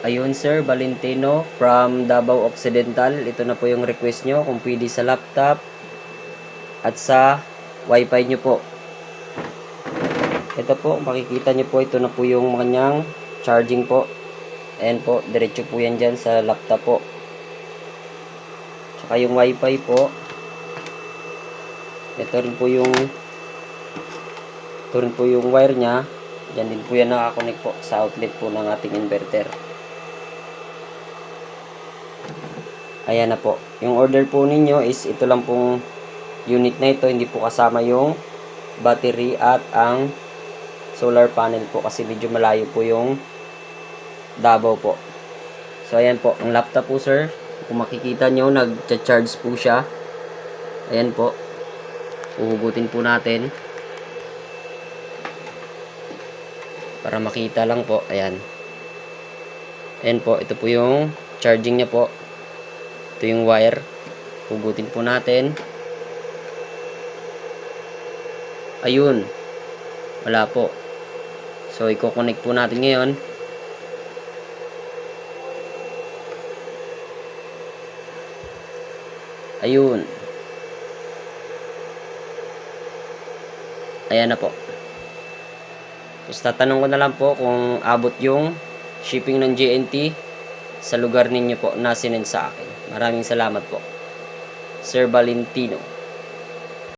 Ayun Sir Valentino from Davao Occidental. Ito na po yung request nyo kung pwede sa laptop at sa wifi nyo po. Ito po, makikita nyo po, ito na po yung kanyang charging po. Ayan po, diretso po yan dyan sa laptop po. Tsaka yung wifi po. Ito rin po yung wire nya. Diyan din po yan nakakonect po sa outlet po ng ating inverter. Ayan na po. Yung order po ninyo is ito lang pong unit na ito. Hindi po kasama yung battery at ang solar panel po kasi medyo malayo po yung Davao po. So ayan po. Ang laptop po sir. Kung makikita nyo, nag-charge po siya. Ayan po. Uhugutin po natin. Para makita lang po. Ayan. Ayan po. Ito po yung charging niya po. Ito yung wire. Hugutin po natin. Ayun. Wala po. So, i-connect po natin ngayon. Ayun. Ayan na po. Tapos tatanong ko na lang po kung abot yung shipping ng JNT sa lugar ninyo po na sinend sa akin. Maraming salamat po. Sir Valentino.